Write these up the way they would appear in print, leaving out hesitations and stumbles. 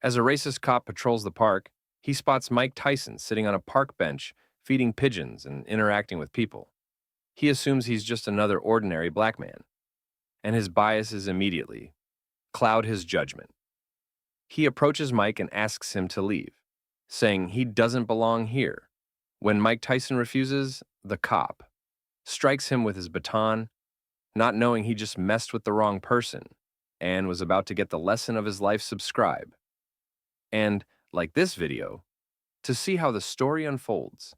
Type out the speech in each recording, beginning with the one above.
As a racist cop patrols the park, he spots Mike Tyson sitting on a park bench, feeding pigeons and interacting with people. He assumes he's just another ordinary black man, and his biases immediately cloud his judgment. He approaches Mike and asks him to leave, saying he doesn't belong here. When Mike Tyson refuses, the cop strikes him with his baton, not knowing he just messed with the wrong person and was about to get the lesson of his life. Subscribe. And, like this video, to see how the story unfolds.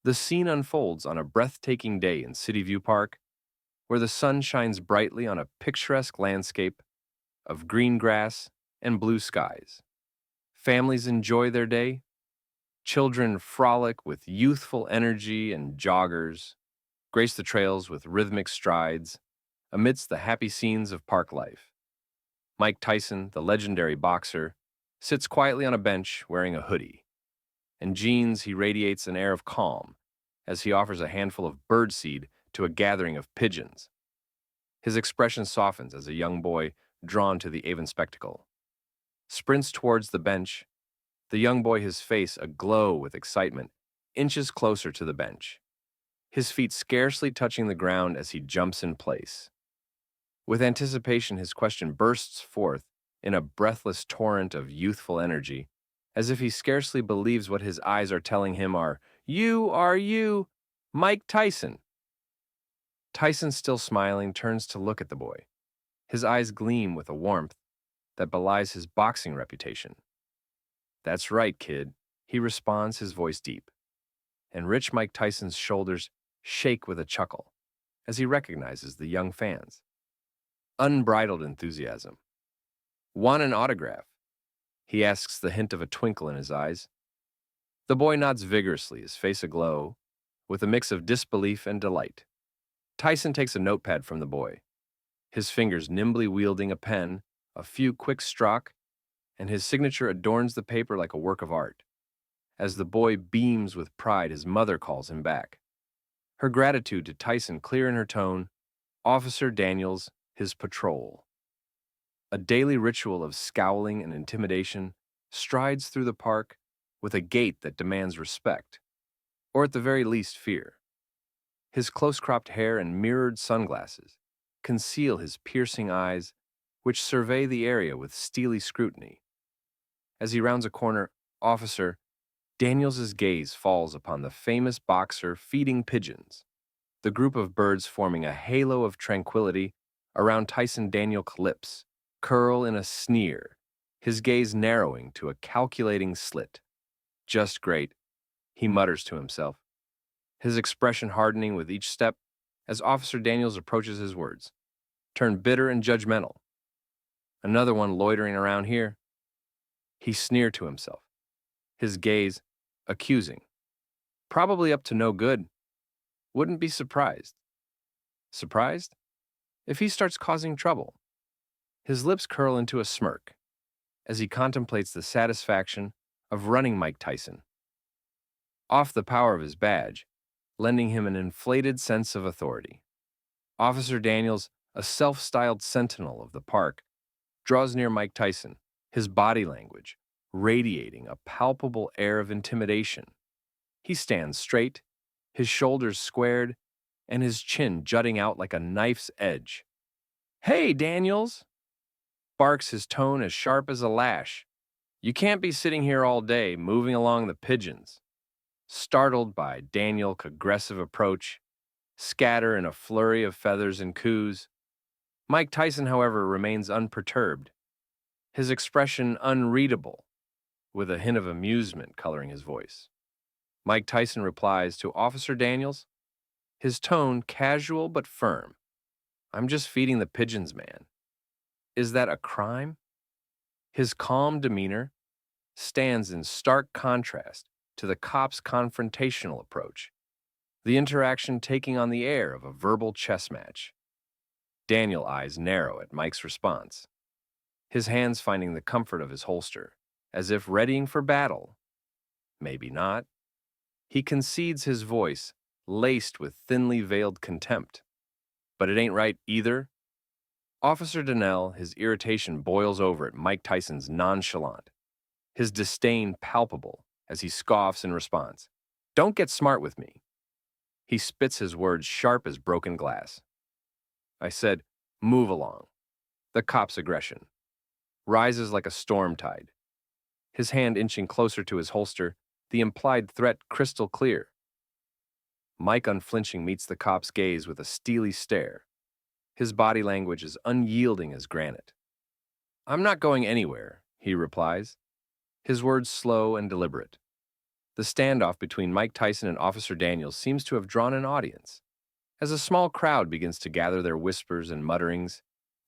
The scene unfolds on a breathtaking day in City View Park, where the sun shines brightly on a picturesque landscape of green grass and blue skies. Families enjoy their day. Children frolic with youthful energy, and joggers grace the trails with rhythmic strides amidst the happy scenes of park life. Mike Tyson, the legendary boxer, sits quietly on a bench wearing a hoodie. In jeans, he radiates an air of calm as he offers a handful of birdseed to a gathering of pigeons. His expression softens as a young boy, drawn to the Avon spectacle, sprints towards the bench. The young boy, his face aglow with excitement, inches closer to the bench, his feet scarcely touching the ground as he jumps in place. With anticipation, his question bursts forth in a breathless torrent of youthful energy, as if he scarcely believes what his eyes are telling him are you, Mike Tyson? Tyson, still smiling, turns to look at the boy. His eyes gleam with a warmth that belies his boxing reputation. "That's right, kid," he responds, his voice deep. And rich Mike Tyson's shoulders shake with a chuckle as he recognizes the young fans. Unbridled enthusiasm. "Want an autograph?" he asks, the hint of a twinkle in his eyes. The boy nods vigorously, his face aglow with a mix of disbelief and delight. Tyson takes a notepad from the boy, his fingers nimbly wielding a pen, a few quick stroke, and his signature adorns the paper like a work of art. As the boy beams with pride, his mother calls him back, her gratitude to Tyson clear in her tone. Officer Daniels, his patrol, a daily ritual of scowling and intimidation, strides through the park with a gait that demands respect, or at the very least fear. His close-cropped hair and mirrored sunglasses conceal his piercing eyes, which survey the area with steely scrutiny. As he rounds a corner, Officer Daniels's gaze falls upon the famous boxer feeding pigeons, the group of birds forming a halo of tranquility around Tyson. Daniel's lips curl in a sneer, his gaze narrowing to a calculating slit. "Just great," he mutters to himself, his expression hardening with each step as Officer Daniels approaches. His words turn bitter and judgmental. "Another one loitering around here," he sneered to himself, his gaze accusing. "Probably up to no good. Wouldn't be surprised." Surprised? If he starts causing trouble. His lips curl into a smirk as he contemplates the satisfaction of running Mike Tyson, off the power of his badge, lending him an inflated sense of authority. Officer Daniels, a self-styled sentinel of the park, draws near Mike Tyson, his body language radiating a palpable air of intimidation. He stands straight, his shoulders squared, and his chin jutting out like a knife's edge. "Hey, Daniels!" barks, his tone as sharp as a lash. "You can't be sitting here all day, moving along the pigeons." Startled by Daniel's aggressive approach, scatter in a flurry of feathers and coos. Mike Tyson, however, remains unperturbed, his expression unreadable, with a hint of amusement coloring his voice. Mike Tyson replies to Officer Daniels, his tone casual but firm. "I'm just feeding the pigeons, man. Is that a crime?" His calm demeanor stands in stark contrast to the cop's confrontational approach, the interaction taking on the air of a verbal chess match. Daniel's eyes narrow at Mike's response, his hands finding the comfort of his holster, as if readying for battle. Maybe not. He concedes, his voice laced with thinly veiled contempt. "But it ain't right either." Officer Donnell, his irritation boils over at Mike Tyson's nonchalant, his disdain palpable as he scoffs in response. Don't get smart with me. He spits his words sharp as broken glass. I said, move along. The cop's aggression rises like a storm tide, his hand inching closer to his holster, the implied threat crystal clear. Mike unflinching meets the cop's gaze with a steely stare. His body language is unyielding as granite. I'm not going anywhere, he replies, his words slow and deliberate. The standoff between Mike Tyson and Officer Daniels seems to have drawn an audience, as a small crowd begins to gather their whispers and mutterings,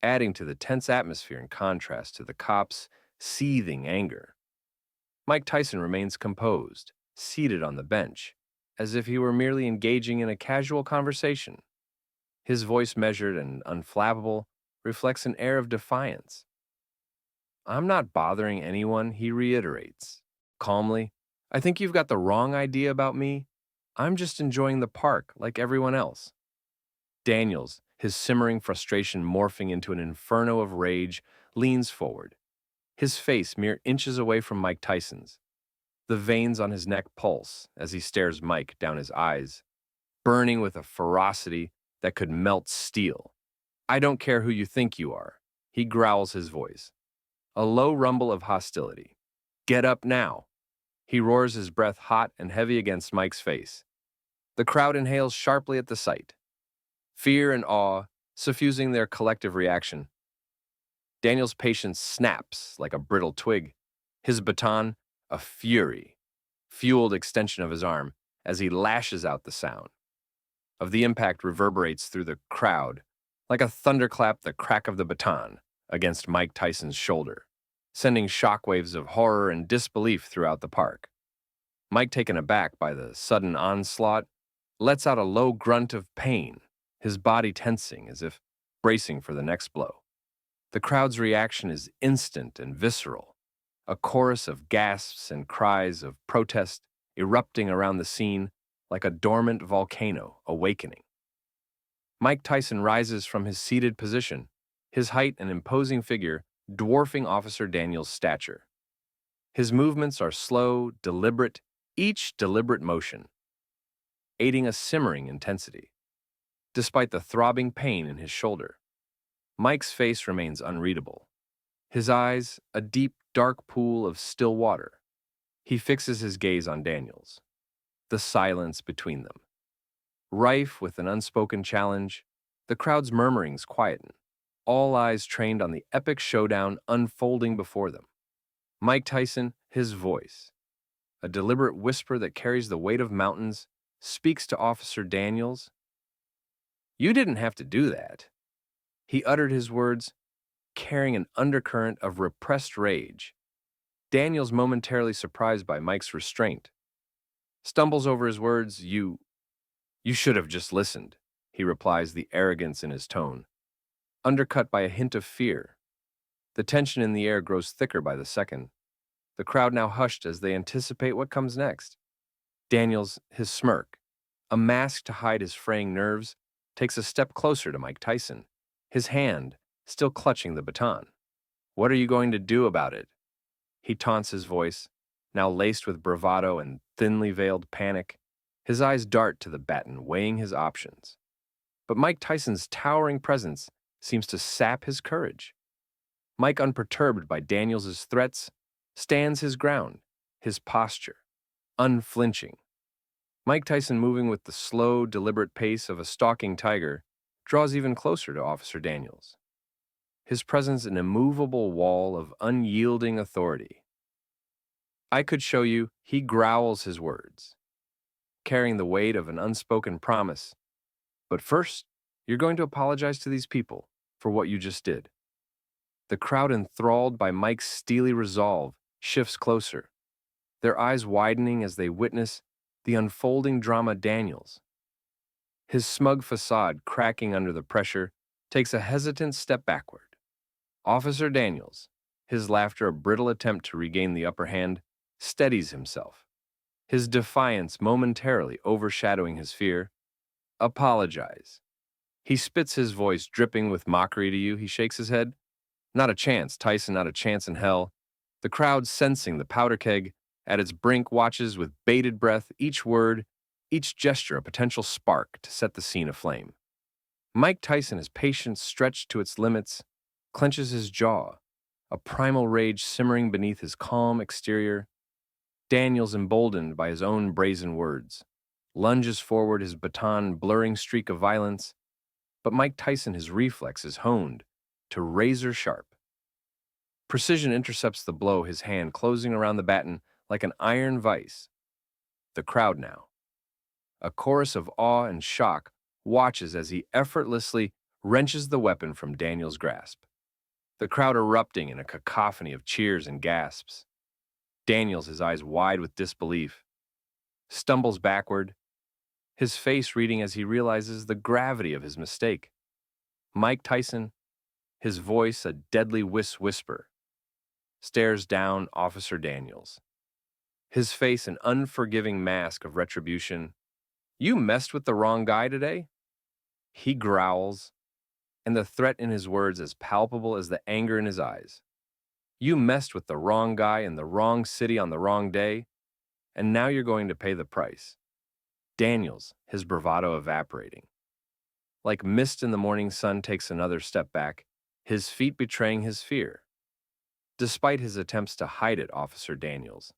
adding to the tense atmosphere in contrast to the cop's seething anger. Mike Tyson remains composed, seated on the bench, as if he were merely engaging in a casual conversation. His voice, measured and unflappable, reflects an air of defiance. I'm not bothering anyone, he reiterates. Calmly, I think you've got the wrong idea about me. I'm just enjoying the park like everyone else. Daniels, his simmering frustration morphing into an inferno of rage, leans forward, his face mere inches away from Mike Tyson's. The veins on his neck pulse as he stares Mike down, his eyes burning with a ferocity that could melt steel. I don't care who you think you are, he growls, his voice a low rumble of hostility. Get up now. He roars, his breath hot and heavy against Mike's face. The crowd inhales sharply at the sight, fear and awe suffusing their collective reaction. Daniel's patience snaps like a brittle twig, his baton a fueled extension of his arm as he lashes out. The sound of the impact reverberates through the crowd like a thunderclap, the crack of the baton against Mike Tyson's shoulder, sending shockwaves of horror and disbelief throughout the park. Mike, taken aback by the sudden onslaught, lets out a low grunt of pain, his body tensing as if bracing for the next blow. The crowd's reaction is instant and visceral, a chorus of gasps and cries of protest erupting around the scene like a dormant volcano awakening. Mike Tyson rises from his seated position, his height and imposing figure dwarfing Officer Daniels' stature. His movements are slow, deliberate, each deliberate motion, aiding a simmering intensity. Despite the throbbing pain in his shoulder, Mike's face remains unreadable. His eyes, a deep, dark pool of still water. He fixes his gaze on Daniels. The silence between them, rife with an unspoken challenge, the crowd's murmurings quieten, all eyes trained on the epic showdown unfolding before them. Mike Tyson, his voice, a deliberate whisper that carries the weight of mountains, speaks to Officer Daniels. You didn't have to do that. He uttered his words, carrying an undercurrent of repressed rage. Daniels, momentarily surprised by Mike's restraint, stumbles over his words. You should have just listened, he replies, the arrogance in his tone undercut by a hint of fear. The tension in the air grows thicker by the second. The crowd now hushed as they anticipate what comes next. Daniels, his smirk, a mask to hide his fraying nerves, takes a step closer to Mike Tyson, his hand still clutching the baton. What are you going to do about it? He taunts, his voice now laced with bravado and thinly veiled panic. His eyes dart to the baton, weighing his options. But Mike Tyson's towering presence seems to sap his courage. Mike, unperturbed by Daniels' threats, stands his ground, his posture unflinching. Mike Tyson, moving with the slow, deliberate pace of a stalking tiger, draws even closer to Officer Daniels, his presence an immovable wall of unyielding authority. I could show you, he growls, his words, carrying the weight of an unspoken promise. But first, you're going to apologize to these people for what you just did. The crowd, enthralled by Mike's steely resolve, shifts closer, their eyes widening as they witness the unfolding drama. Daniels, his smug facade cracking under the pressure, takes a hesitant step backward. Officer Daniels, his laughter a brittle attempt to regain the upper hand, steadies himself, his defiance momentarily overshadowing his fear. Apologize. He spits, his voice dripping with mockery. To you, he shakes his head. Not a chance, Tyson, not a chance in hell. The crowd, sensing the powder keg at its brink, watches with bated breath, each word, each gesture a potential spark to set the scene aflame. Mike Tyson, his patience stretched to its limits, clenches his jaw, a primal rage simmering beneath his calm exterior. Daniels, emboldened by his own brazen words, lunges forward, his baton blurring streak of violence, but Mike Tyson, his reflexes honed to razor sharp. Precision intercepts the blow, his hand closing around the baton like an iron vise. The crowd now, a chorus of awe and shock, watches as he effortlessly wrenches the weapon from Daniel's grasp. The crowd erupting in a cacophony of cheers and gasps. Daniels, his eyes wide with disbelief, stumbles backward, his face reading as he realizes the gravity of his mistake. Mike Tyson, his voice a deadly whisper, stares down Officer Daniels, his face an unforgiving mask of retribution. "You messed with the wrong guy today?" He growls, and the threat in his words as palpable as the anger in his eyes. "You messed with the wrong guy in the wrong city on the wrong day, and now you're going to pay the price." Daniels, his bravado evaporating. Like mist in the morning sun, takes another step back, his feet betraying his fear. Despite his attempts to hide it, Officer Daniels,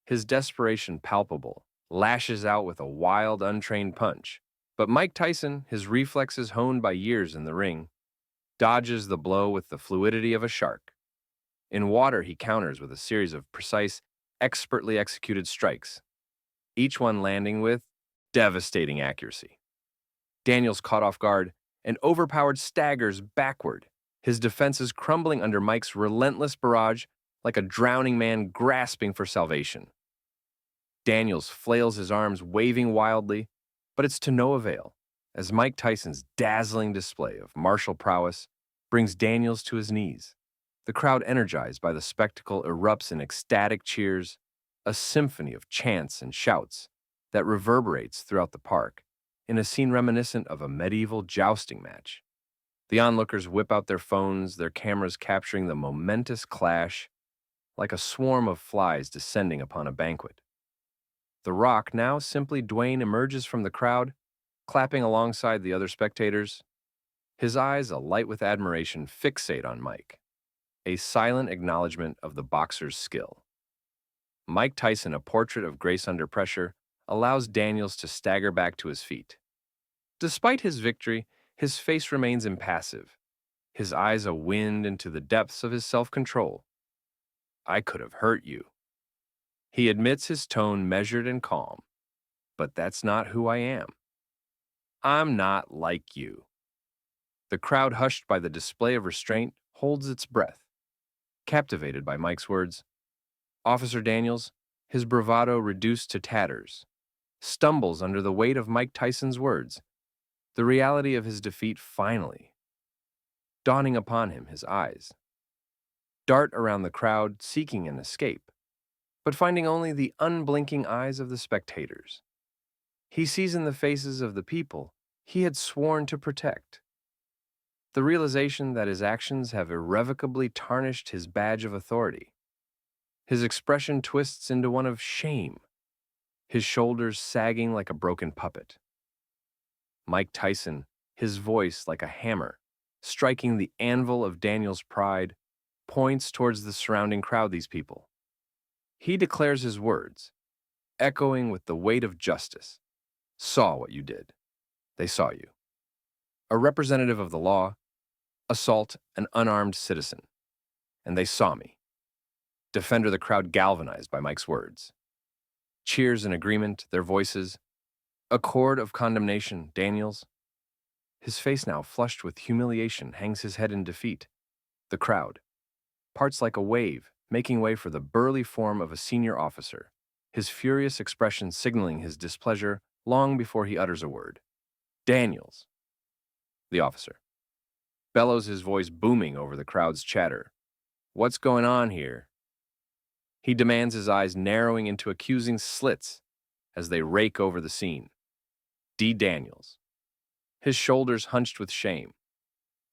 his desperation palpable, lashes out with a wild, untrained punch. But Mike Tyson, his reflexes honed by years in the ring, dodges the blow with the fluidity of a shark. In water, he counters with a series of precise, expertly executed strikes, each one landing with devastating accuracy. Daniels, caught off guard and overpowered, staggers backward, his defenses crumbling under Mike's relentless barrage like a drowning man grasping for salvation. Daniels flails his arms, waving wildly, but it's to no avail, as Mike Tyson's dazzling display of martial prowess brings Daniels to his knees. The crowd, energized by the spectacle, erupts in ecstatic cheers, a symphony of chants and shouts that reverberates throughout the park, in a scene reminiscent of a medieval jousting match. The onlookers whip out their phones, their cameras capturing the momentous clash like a swarm of flies descending upon a banquet. The Rock, now simply Dwayne, emerges from the crowd, clapping alongside the other spectators, his eyes alight with admiration fixate on Mike, a silent acknowledgement of the boxer's skill. Mike Tyson, a portrait of grace under pressure, allows Daniels to stagger back to his feet. Despite his victory, his face remains impassive, his eyes a wind into the depths of his self-control. "I could have hurt you." He admits, his tone measured and calm. "But that's not who I am. I'm not like you." The crowd, hushed by the display of restraint, holds its breath, captivated by Mike's words. Officer Daniels, his bravado reduced to tatters, stumbles under the weight of Mike Tyson's words, the reality of his defeat finally dawning upon him. His eyes dart around the crowd, seeking an escape, but finding only the unblinking eyes of the spectators. He sees in the faces of the people he had sworn to protect the realization that his actions have irrevocably tarnished his badge of authority. His expression twists into one of shame, his shoulders sagging like a broken puppet. Mike Tyson, his voice like a hammer, striking the anvil of Daniel's pride, points towards the surrounding crowd, these people. He declares his words, echoing with the weight of justice. "Saw what you did. They saw you. A representative of the law, assault an unarmed citizen. And they saw me." Defender, the crowd galvanized by Mike's words. Cheers in agreement, their voices a chord of condemnation. Daniels, his face now flushed with humiliation, hangs his head in defeat. The crowd parts like a wave, making way for the burly form of a senior officer, his furious expression signaling his displeasure long before he utters a word. "Daniels," the officer bellows, his voice booming over the crowd's chatter. "What's going on here?" He demands, his eyes narrowing into accusing slits as they rake over the scene. D. Daniels, his shoulders hunched with shame,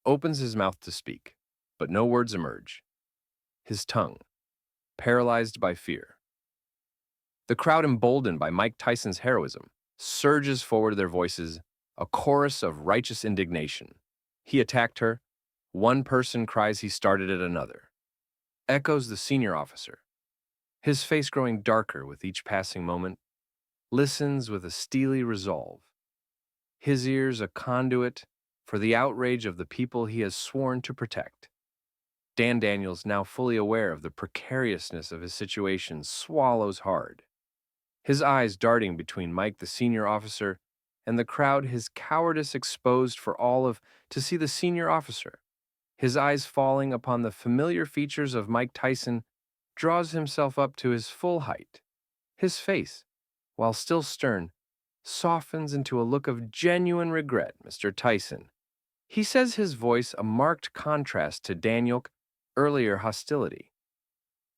opens his mouth to speak, but no words emerge. His tongue, paralyzed by fear. The crowd, emboldened by Mike Tyson's heroism, surges forward their voices, a chorus of righteous indignation. He attacked her. One person cries he started at another. Echoes the senior officer, his face growing darker with each passing moment, listens with a steely resolve, his ears a conduit for the outrage of the people he has sworn to protect. Dan Daniels, now fully aware of the precariousness of his situation, swallows hard, his eyes darting between Mike, the senior officer, and the crowd, his cowardice exposed for all of to see. The senior officer, his eyes falling upon the familiar features of Mike Tyson, draws himself up to his full height. His face, while still stern, softens into a look of genuine regret. "Mr. Tyson," he says, his voice a marked contrast to Daniel's earlier hostility.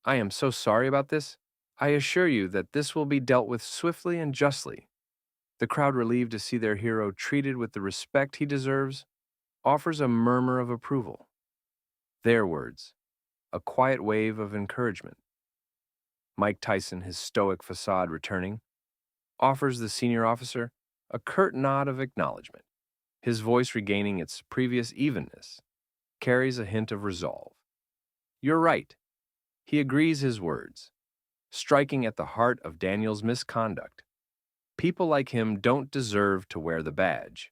"I am so sorry about this. I assure you that this will be dealt with swiftly and justly." The crowd, relieved to see their hero treated with the respect he deserves, offers a murmur of approval. Their words, a quiet wave of encouragement. Mike Tyson, his stoic facade returning, offers the senior officer a curt nod of acknowledgement. His voice, regaining its previous evenness, carries a hint of resolve. "You're right." He agrees, his words striking at the heart of Daniel's misconduct. People like him don't deserve to wear the badge.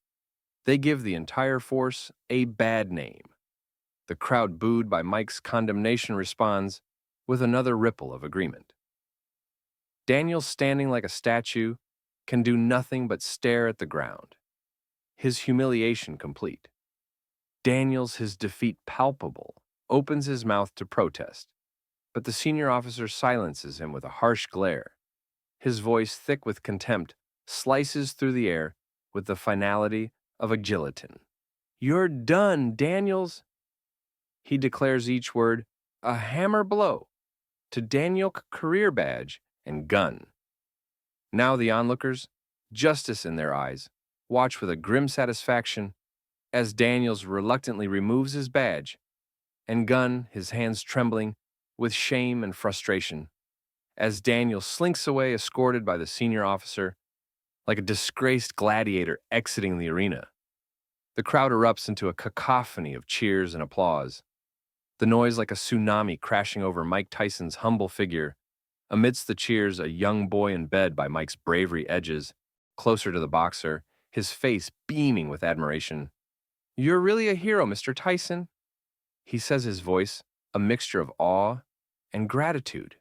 They give the entire force a bad name. The crowd, booed by Mike's condemnation, responds with another ripple of agreement. Daniel, standing like a statue, can do nothing but stare at the ground, his humiliation complete. Daniels, his defeat palpable, opens his mouth to protest, but the senior officer silences him with a harsh glare. His voice, thick with contempt, slices through the air with the finality of a guillotine. "You're done, Daniels." He declares each word a hammer blow to Daniel's career badge and gun. Now the onlookers, justice in their eyes, watch with a grim satisfaction as Daniels reluctantly removes his badge and gun, his hands trembling with shame and frustration, as Daniel slinks away, escorted by the senior officer, like a disgraced gladiator exiting the arena. The crowd erupts into a cacophony of cheers and applause, the noise like a tsunami crashing over Mike Tyson's humble figure. Amidst the cheers, a young boy in bed by Mike's bravery edges closer to the boxer, his face beaming with admiration. "You're really a hero, Mr. Tyson," he says, his voice a mixture of awe and gratitude.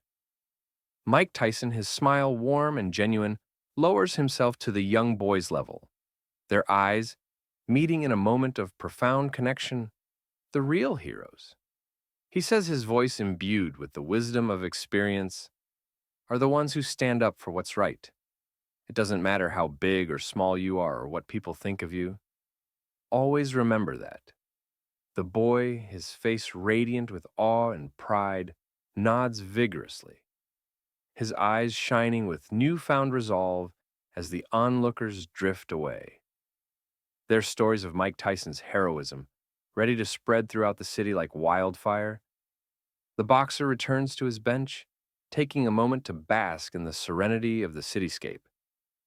Mike Tyson, his smile warm and genuine, lowers himself to the young boy's level, their eyes meeting in a moment of profound connection. The real heroes, he says, his voice imbued with the wisdom of experience, are the ones who stand up for what's right. It doesn't matter how big or small you are or what people think of you. Always remember that. The boy, his face radiant with awe and pride, nods vigorously, his eyes shining with newfound resolve as the onlookers drift away. Their stories of Mike Tyson's heroism, ready to spread throughout the city like wildfire. The boxer returns to his bench, taking a moment to bask in the serenity of the cityscape.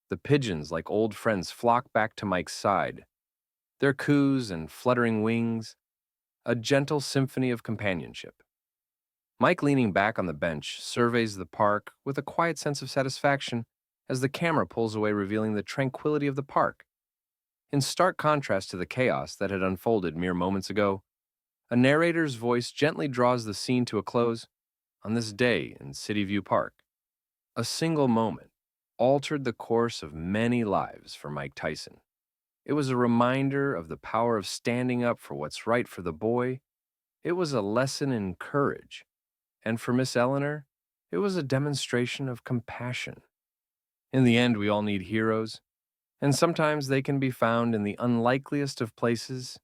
The pigeons, like old friends, flock back to Mike's side, their coos and fluttering wings, a gentle symphony of companionship. Mike, leaning back on the bench, surveys the park with a quiet sense of satisfaction as the camera pulls away, revealing the tranquility of the park. In stark contrast to the chaos that had unfolded mere moments ago, a narrator's voice gently draws the scene to a close. On this day in City View Park, a single moment altered the course of many lives for Mike Tyson. It was a reminder of the power of standing up for what's right for the boy. It was a lesson in courage. And for Miss Eleanor, it was a demonstration of compassion. In the end, we all need heroes, and sometimes they can be found in the unlikeliest of places,